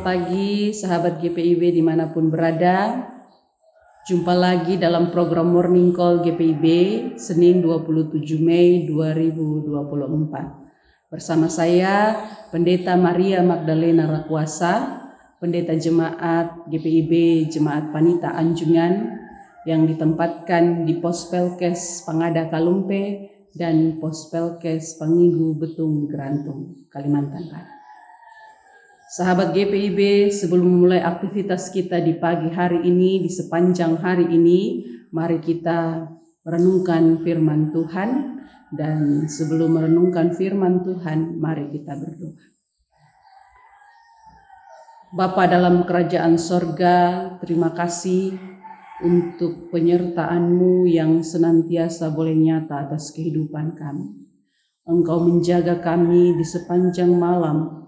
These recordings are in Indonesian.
Selamat pagi sahabat GPIB dimanapun berada. Jumpa lagi dalam program Morning Call GPIB Senin 27 Mei 2024. Bersama saya Pendeta Maria Magdalena Rakuasa, Pendeta Jemaat GPIB Jemaat Panita Anjungan yang ditempatkan di Pospelkes Pangada Kalumpe dan Pospelkes Pangigu Betung Gerantung, Kalimantan Barat. Sahabat GPIB, sebelum memulai aktivitas kita di pagi hari ini, di sepanjang hari ini, mari kita merenungkan firman Tuhan. Dan sebelum merenungkan firman Tuhan, mari kita berdoa. Bapa dalam kerajaan sorga, terima kasih untuk penyertaan-Mu yang senantiasa boleh nyata atas kehidupan kami. Engkau menjaga kami di sepanjang malam,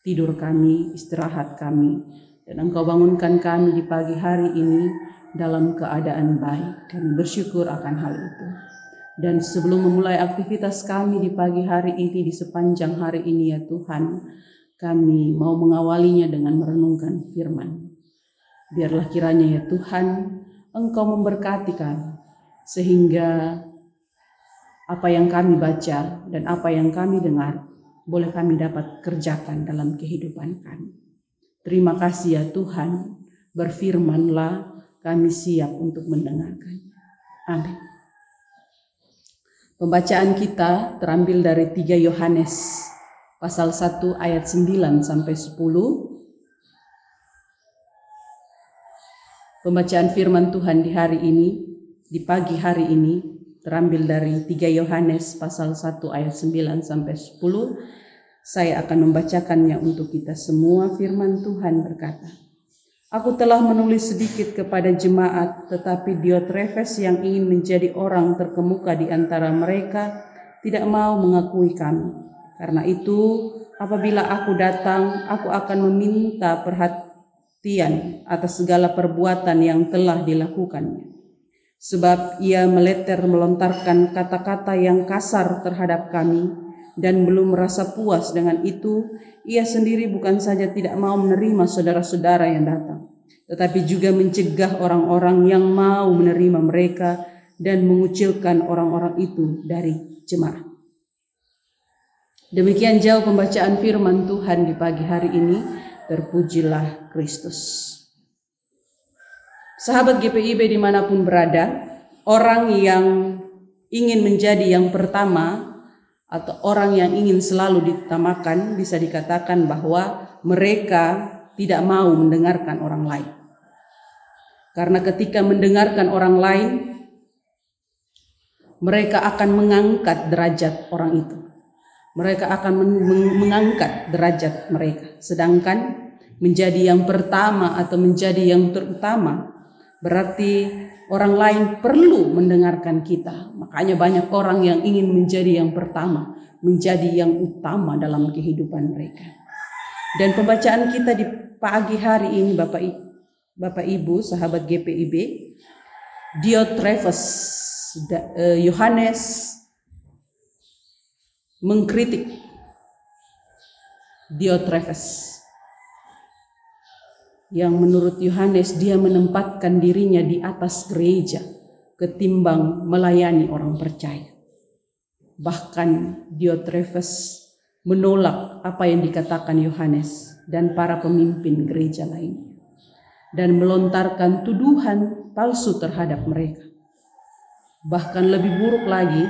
tidur kami, istirahat kami, dan Engkau bangunkan kami di pagi hari ini dalam keadaan baik. Kami bersyukur akan hal itu. Dan sebelum memulai aktivitas kami di pagi hari ini, di sepanjang hari ini ya Tuhan, kami mau mengawalinya dengan merenungkan firman. Biarlah kiranya ya Tuhan, Engkau memberkati kami, sehingga apa yang kami baca dan apa yang kami dengar, boleh kami dapat kerjakan dalam kehidupan kami. Terima kasih ya Tuhan, berfirmanlah, kami siap untuk mendengarkan. Amin. Pembacaan kita terambil dari 3 Yohanes pasal 1 ayat 9 sampai 10. Pembacaan firman Tuhan di hari ini, di pagi hari ini, terambil dari 3 Yohanes pasal 1 ayat 9 sampai 10. Saya akan membacakannya untuk kita semua. Firman Tuhan berkata, Aku telah menulis sedikit kepada jemaat, tetapi Diotrefes yang ingin menjadi orang terkemuka di antara mereka tidak mau mengakui kami. Karena itu, apabila aku datang, aku akan meminta perhatian atas segala perbuatan yang telah dilakukannya. Sebab ia melontarkan kata-kata yang kasar terhadap kami, dan belum merasa puas dengan itu, ia sendiri bukan saja tidak mau menerima saudara-saudara yang datang, tetapi juga mencegah orang-orang yang mau menerima mereka dan mengucilkan orang-orang itu dari jemaat. Demikian jauh pembacaan firman Tuhan di pagi hari ini. Terpujilah Kristus. Sahabat GPIB dimanapun berada, orang yang ingin menjadi yang pertama atau orang yang ingin selalu diutamakan, bisa dikatakan bahwa mereka tidak mau mendengarkan orang lain. Karena ketika mendengarkan orang lain, mereka akan mengangkat derajat orang itu. Mereka akan mengangkat derajat mereka. Sedangkan menjadi yang pertama atau menjadi yang terutama, berarti orang lain perlu mendengarkan kita. Makanya banyak orang yang ingin menjadi yang pertama, menjadi yang utama dalam kehidupan mereka. Dan pembacaan kita di pagi hari ini, Bapak Ibu, sahabat GPIB, Diotrefes Yohanes mengkritik Diotrefes, yang menurut Yohanes dia menempatkan dirinya di atas gereja ketimbang melayani orang percaya. Bahkan Diotrefes menolak apa yang dikatakan Yohanes dan para pemimpin gereja lainnya, dan melontarkan tuduhan palsu terhadap mereka. Bahkan lebih buruk lagi,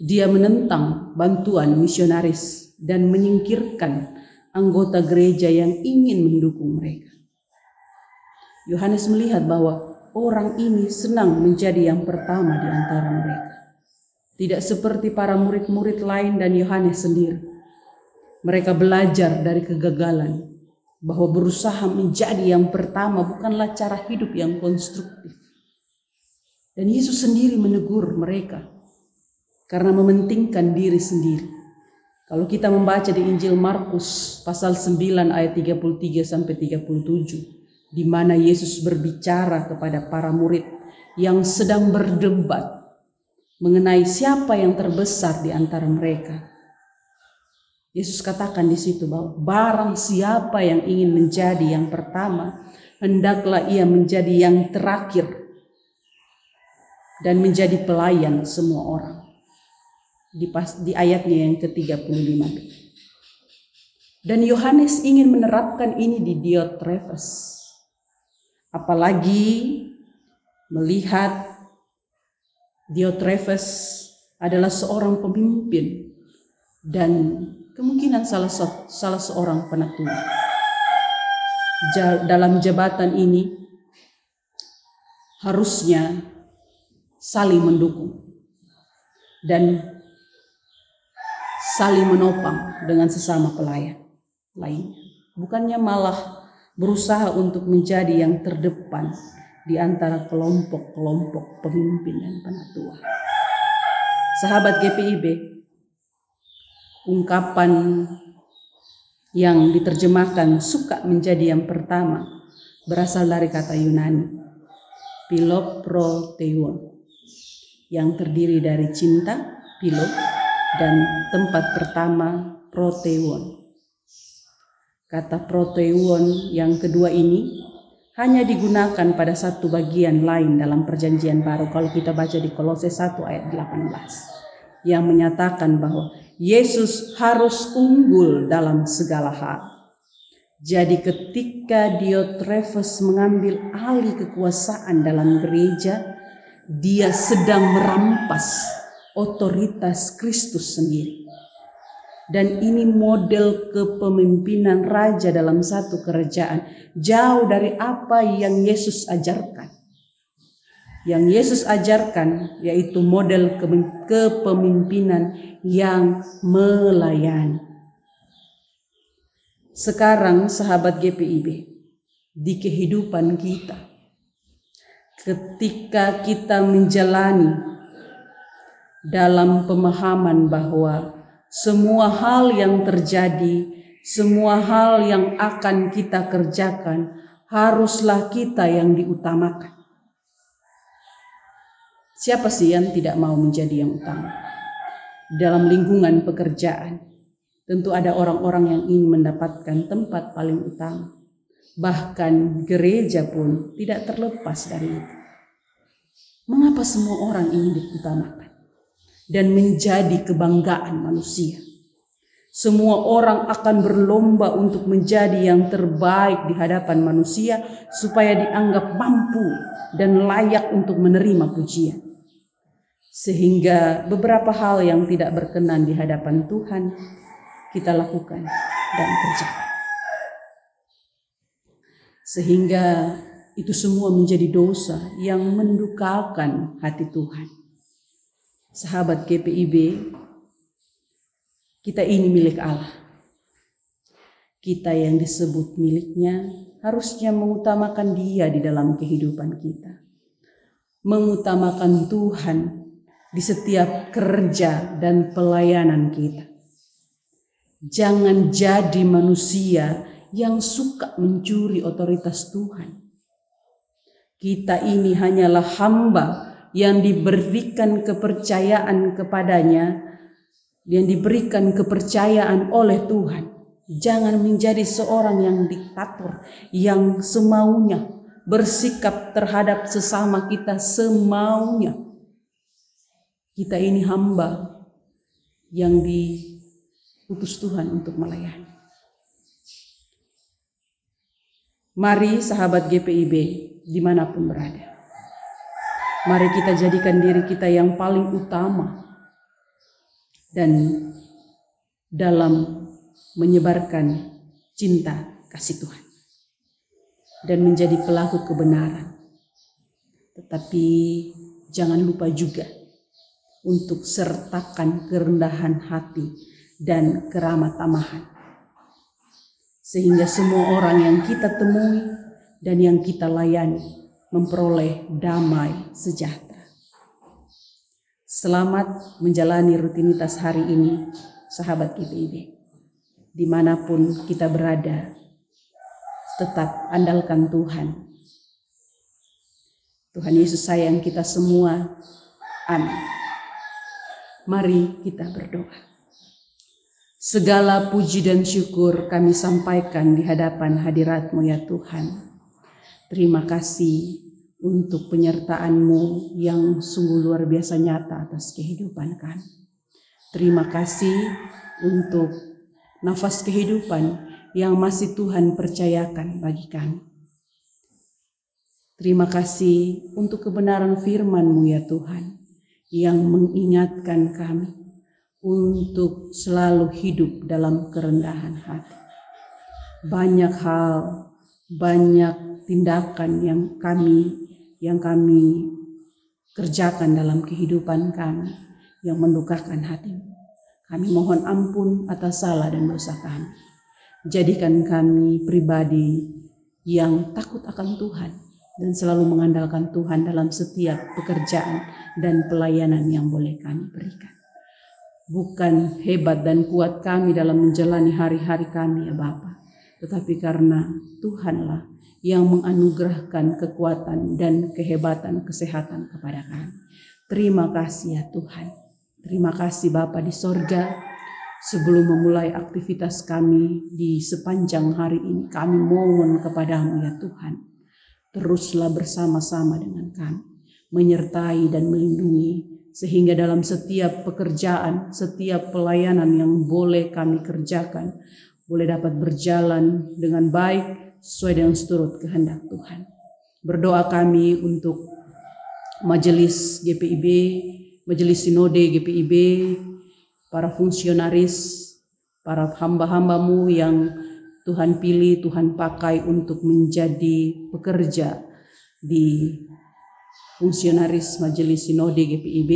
dia menentang bantuan misionaris dan menyingkirkan anggota gereja yang ingin mendukung mereka. Yohanes melihat bahwa orang ini senang menjadi yang pertama di antara mereka. Tidak seperti para murid-murid lain dan Yohanes sendiri. Mereka belajar dari kegagalan bahwa berusaha menjadi yang pertama bukanlah cara hidup yang konstruktif. Dan Yesus sendiri menegur mereka karena mementingkan diri sendiri. Kalau kita membaca di Injil Markus pasal 9 ayat 33 sampai 37, di mana Yesus berbicara kepada para murid yang sedang berdebat mengenai siapa yang terbesar di antara mereka. Yesus katakan di situ bahwa barang siapa yang ingin menjadi yang pertama, hendaklah ia menjadi yang terakhir dan menjadi pelayan semua orang. Di ayatnya yang ke-35. Dan Yohanes ingin menerapkan ini di Diotrephes. Apalagi melihat Diotrephes adalah seorang pemimpin dan kemungkinan salah seorang penatua. Dalam jabatan ini harusnya saling mendukung dan saling menopang dengan sesama pelayan lainnya. Bukannya malah berusaha untuk menjadi yang terdepan di antara kelompok-kelompok pemimpin dan penatua. Sahabat GPIB, ungkapan yang diterjemahkan suka menjadi yang pertama berasal dari kata Yunani Philoproteion, yang terdiri dari cinta, philo, dan tempat pertama proteion. Kata proteion yang kedua ini hanya digunakan pada satu bagian lain dalam perjanjian baru. Kalau kita baca di Kolose 1 ayat 18 yang menyatakan bahwa Yesus harus unggul dalam segala hal. Jadi ketika Diotrephes mengambil alih kekuasaan dalam gereja, dia sedang merampas otoritas Kristus sendiri. Dan ini model kepemimpinan raja dalam satu kerajaan, jauh dari apa yang Yesus ajarkan. Yang Yesus ajarkan yaitu model kepemimpinan yang melayani. Sekarang sahabat GPIB, di kehidupan kita, ketika kita menjalani dalam pemahaman bahwa semua hal yang terjadi, semua hal yang akan kita kerjakan, haruslah kita yang diutamakan. Siapa sih yang tidak mau menjadi yang utama? Dalam lingkungan pekerjaan, tentu ada orang-orang yang ingin mendapatkan tempat paling utama. Bahkan gereja pun tidak terlepas dari itu. Mengapa semua orang ingin diutamakan dan menjadi kebanggaan manusia? Semua orang akan berlomba untuk menjadi yang terbaik di hadapan manusia supaya dianggap mampu dan layak untuk menerima pujian. Sehingga beberapa hal yang tidak berkenan di hadapan Tuhan kita lakukan dan kerjakan. Sehingga itu semua menjadi dosa yang mendukakan hati Tuhan. Sahabat GPIB, kita ini milik Allah. Kita yang disebut miliknya harusnya mengutamakan Dia di dalam kehidupan kita. Mengutamakan Tuhan di setiap kerja dan pelayanan kita. Jangan jadi manusia yang suka mencuri otoritas Tuhan. Kita ini hanyalah hamba yang diberikan kepercayaan kepadanya, yang diberikan kepercayaan oleh Tuhan. Jangan menjadi seorang yang diktator, yang semaunya, bersikap terhadap sesama kita semaunya. Kita ini hamba yang diutus Tuhan untuk melayani. Mari sahabat GPIB dimanapun berada, mari kita jadikan diri kita yang paling utama dan dalam menyebarkan cinta kasih Tuhan dan menjadi pelaku kebenaran. Tetapi jangan lupa juga untuk sertakan kerendahan hati dan keramah tamahan, sehingga semua orang yang kita temui dan yang kita layani memperoleh damai sejahtera. Selamat menjalani rutinitas hari ini, sahabat GPIB. Dimanapun kita berada, tetap andalkan Tuhan. Tuhan Yesus sayang kita semua. Amin. Mari kita berdoa. Segala puji dan syukur kami sampaikan di hadapan hadirat-Mu ya Tuhan. Terima kasih untuk penyertaan-Mu yang sungguh luar biasa nyata atas kehidupan kami. Terima kasih untuk nafas kehidupan yang masih Tuhan percayakan bagi kami. Terima kasih untuk kebenaran firman-Mu ya Tuhan, yang mengingatkan kami untuk selalu hidup dalam kerendahan hati. Banyak hal, banyak tindakan yang kami kerjakan dalam kehidupan kami yang mendukakan hati-Mu. Kami mohon ampun atas salah dan dosa kami. Jadikan kami pribadi yang takut akan Tuhan dan selalu mengandalkan Tuhan dalam setiap pekerjaan dan pelayanan yang boleh kami berikan. Bukan hebat dan kuat kami dalam menjalani hari-hari kami ya Bapa, tetapi karena Tuhanlah yang menganugerahkan kekuatan dan kehebatan kesehatan kepada kami. Terima kasih ya Tuhan. Terima kasih Bapa di sorga. Sebelum memulai aktivitas kami di sepanjang hari ini, kami mohon kepadamu ya Tuhan, teruslah bersama-sama dengan kami, menyertai dan melindungi, sehingga dalam setiap pekerjaan, setiap pelayanan yang boleh kami kerjakan, boleh dapat berjalan dengan baik sesuai dengan seturut kehendak Tuhan. Berdoa kami untuk majelis GPIB, majelis sinode GPIB, para fungsionaris, para hamba-hamba-Mu yang Tuhan pilih, Tuhan pakai untuk menjadi pekerja di fungsionaris majelis sinode GPIB.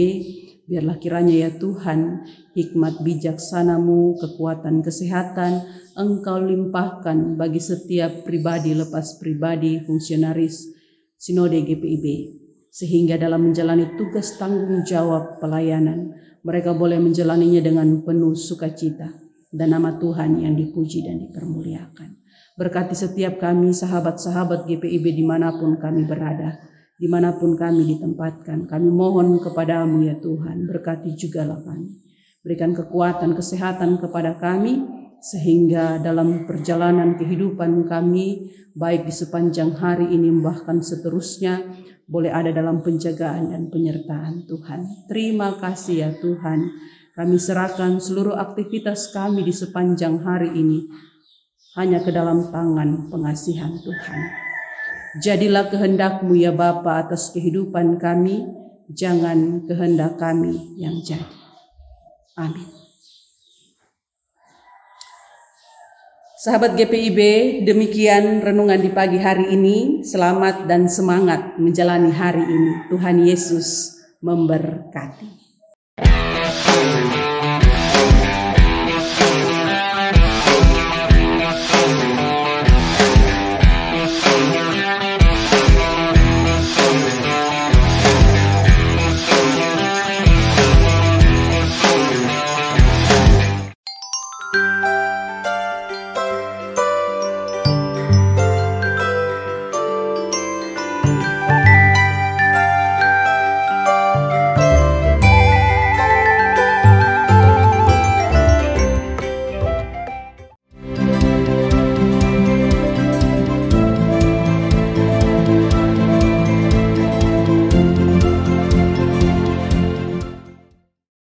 Biarlah kiranya ya Tuhan, hikmat bijaksana-Mu, kekuatan kesehatan Engkau limpahkan bagi setiap pribadi lepas pribadi fungsionaris sinode GPIB, sehingga dalam menjalani tugas tanggung jawab pelayanan, mereka boleh menjalaninya dengan penuh sukacita dan nama Tuhan yang dipuji dan dipermuliakan. Berkati setiap kami, sahabat-sahabat GPIB dimanapun kami berada, dimanapun kami ditempatkan, kami mohon kepadamu ya Tuhan, berkati jugalah kami. Berikan kekuatan, kesehatan kepada kami, sehingga dalam perjalanan kehidupan kami, baik di sepanjang hari ini bahkan seterusnya, boleh ada dalam penjagaan dan penyertaan Tuhan. Terima kasih ya Tuhan, kami serahkan seluruh aktivitas kami di sepanjang hari ini hanya ke dalam tangan pengasihan Tuhan. Jadilah kehendak-Mu ya Bapa atas kehidupan kami, jangan kehendak kami yang jadi. Amin. Sahabat GPIB, demikian renungan di pagi hari ini. Selamat dan semangat menjalani hari ini. Tuhan Yesus memberkati.